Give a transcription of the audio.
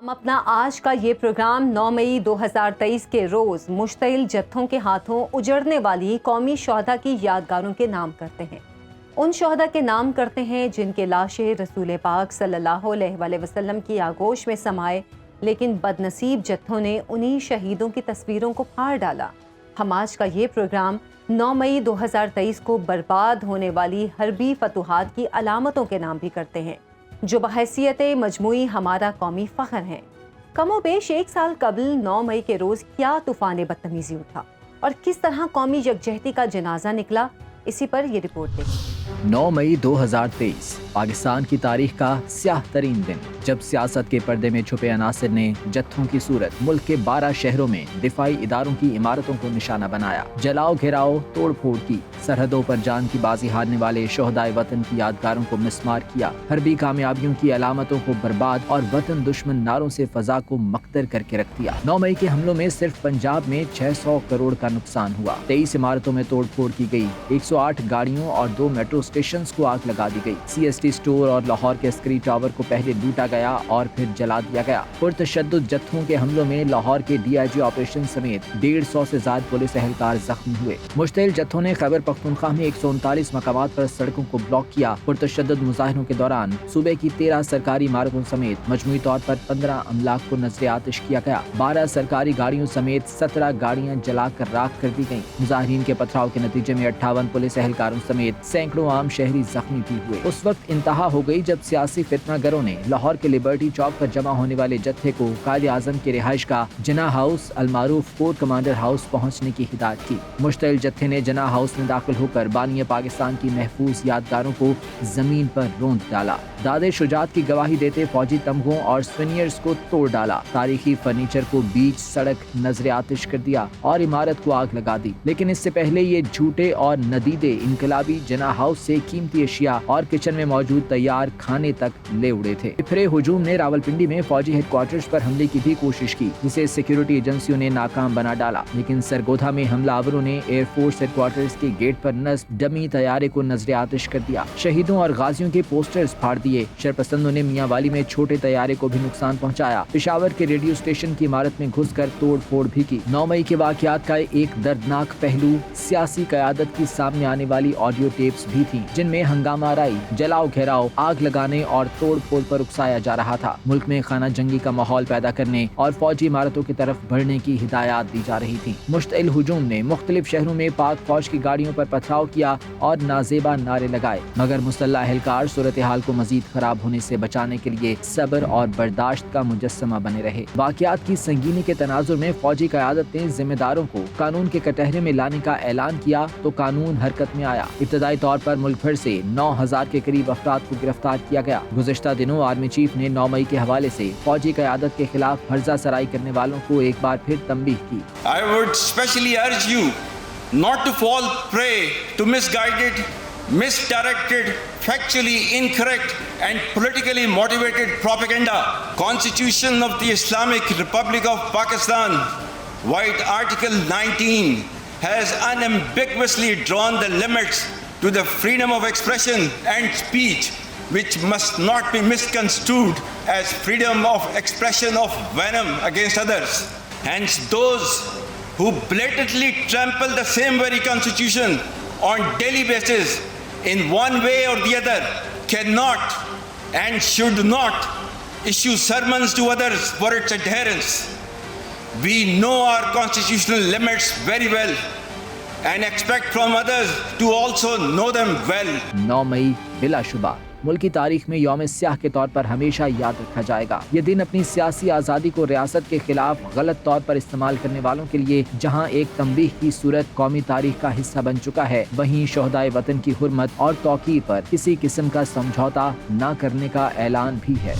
ہم اپنا آج کا یہ پروگرام 9 مئی 2023 کے روز مشتعل جتھوں کے ہاتھوں اجڑنے والی قومی شہداء کی یادگاروں کے نام کرتے ہیں۔ ان شہداء کے نام کرتے ہیں جن کے لاشیں رسول پاک صلی اللہ علیہ وآلہ وسلم کی آغوش میں سمائے، لیکن بد نصیب جتھوں نے انہی شہیدوں کی تصویروں کو پھاڑ ڈالا۔ ہم آج کا یہ پروگرام 9 مئی 2023 کو برباد ہونے والی حربی فتوحات کی علامتوں کے نام بھی کرتے ہیں، جو بحیثیت مجموعی ہمارا قومی فخر ہیں۔ کم و بیش ایک سال قبل 9 مئی کے روز کیا طوفان بدتمیزی اٹھا اور کس طرح قومی یکجہتی کا جنازہ نکلا، اسی پر یہ رپورٹ دیکھیں۔ 9 مئی 2023 پاکستان کی تاریخ کا سیاہ ترین دن، جب سیاست کے پردے میں چھپے عناصر نے جتھوں کی صورت ملک کے 12 شہروں میں دفاعی اداروں کی عمارتوں کو نشانہ بنایا، جلاؤ گھیراؤ توڑ پھوڑ کی، سرحدوں پر جان کی بازی ہارنے والے شہدائے وطن کی یادگاروں کو مسمار کیا، حربی کامیابیوں کی علامتوں کو برباد اور وطن دشمن نعروں سے فضا کو مقدر کر کے رکھ دیا۔ 9 مئی کے حملوں میں صرف پنجاب میں 600 کروڑ کا نقصان ہوا، 23 عمارتوں میں توڑ پھوڑ کی گئی، 108 گاڑیوں اور 2 میٹرو اسٹیشنز کو آگ لگا دی گئی، CST اسٹور اور لاہور کے عسکری ٹاور کو پہلے لوٹا گیا اور پھر جلا دیا گیا۔ پرتشدد جتھوں کے حملوں میں لاہور کے DIG آپریشن سمیت 150 سے زائد پولیس اہلکار زخمی ہوئے۔ مشتعل جتھوں نے خیبر پختونخوا میں 139 مقامات پر سڑکوں کو بلاک کیا۔ پرتشدد مظاہروں کے دوران صوبے کی 13 سرکاری عمارتوں سمیت مجموعی طور پر 15 املاک کو نظر آتش کیا گیا۔ 12 سرکاری گاڑیوں سمیت 17 گاڑیاں جلا کر راکھ کر دی گئیں۔ مظاہرین کے پتھراؤ کے نتیجے میں 58 پولیس اہلکاروں سمیت سینکڑوں عام شہری زخمی بھی ہوئے۔ اس وقت انتہا ہو گئی جب سیاسی فتنہ گروں نے لاہور کے لبرٹی چوک پر جمع ہونے والے جتھے کو قائد اعظم کے رہائش گاہ جناح ہاؤس المعروف کورٹ کمانڈر ہاؤس پہنچنے کی ہدایت کی۔ مشتعل جتھے نے جناح ہاؤس میں داخل ہو کر بانی پاکستان کی محفوظ یادگاروں کو زمین پر روند ڈالا، دادِ شجاعت کی گواہی دیتے فوجی تمغوں اور سوینئرز کو توڑ ڈالا، تاریخی فرنیچر کو بیچ سڑک نظر آتش کر دیا اور عمارت کو آگ لگا دی۔ لیکن اس سے پہلے یہ جھوٹے اور ندیدے انقلابی جناح ہاؤس سے قیمتی اشیاء اور کچن میں موجود تیار کھانے تک لے اڑے تھے۔ پھرے ہجوم نے راولپنڈی میں فوجی ہیڈ کوارٹرز پر حملے کی بھی کوشش کی، جسے سیکیورٹی ایجنسیوں نے ناکام بنا ڈالا، لیکن سرگودھا میں حملہ آوروں نے ایئر فورس ہیڈ کوارٹرز کے گیٹ پر نصب ڈمی طیارے کو نظر آتش کر دیا، شہیدوں اور غازیوں کے پوسٹرز پھاڑ دیے۔ شرپسندوں نے میاں والی میں چھوٹے طیارے کو بھی نقصان پہنچایا، پشاور کے ریڈیو اسٹیشن کی عمارت میں گھس کر توڑ پھوڑ بھی کی۔ 9 مئی کے واقعات کا ایک دردناک پہلو سیاسی قیادت کی سامنے آنے والی آڈیو ٹیپس بھی تھیں، جن میں ہنگامہ آرائی، جلاؤ گھیراؤ، آگ لگانے اور توڑ پھوڑ پر اکسایا جا رہا تھا۔ ملک میں خانہ جنگی کا ماحول پیدا کرنے اور فوجی عمارتوں کی طرف بڑھنے کی ہدایات دی جا رہی تھی۔ مشتعل ہجوم نے مختلف شہروں میں پاک فوج کی گاڑیوں پر پتھراؤ کیا اور نازیبا نعرے لگائے، مگر مسلح اہلکار صورتحال کو مزید خراب ہونے سے بچانے کے لیے صبر اور برداشت کا مجسمہ بنے رہے۔ واقعات کی سنگینی کے تناظر میں فوجی قیادت نے ذمہ داروں کو قانون کے کٹہرے میں لانے کا اعلان کیا تو قانون حرکت میں آیا۔ ابتدائی طور پر ملک بھر سے 9000 کے قریب افراد کو گرفتار کیا گیا۔ گزشتہ دنوں آرمی چیف نے 9 مئی کے حوالے سے فوجی قیادت کے خلاف ہرزہ سرائی کرنے والوں کو ایک بار پھر تنبیہ کی۔ I would specially urge you not to fall prey to misguided, misdirected, factually incorrect and politically motivated propaganda. Constitution of the Islamic Republic of Pakistan, White Article 19, has unambiguously drawn the limits to the freedom of expression and speech, which must not be misconstrued as freedom of expression of venom against others. Hence, those who blatantly trample the same very constitution on daily basis in one way or the other cannot and should not issue sermons to others for its adherence. We know our constitutional limits very well and expect from others to also know them well. 9 مئی بلا شبہ ملک کی تاریخ میں یوم سیاہ کے طور پر ہمیشہ یاد رکھا جائے گا۔ یہ دن اپنی سیاسی آزادی کو ریاست کے خلاف غلط طور پر استعمال کرنے والوں کے لیے جہاں ایک تنبیہ کی صورت قومی تاریخ کا حصہ بن چکا ہے، وہیں شہدائے وطن کی حرمت اور توقیر پر کسی قسم کا سمجھوتا نہ کرنے کا اعلان بھی ہے۔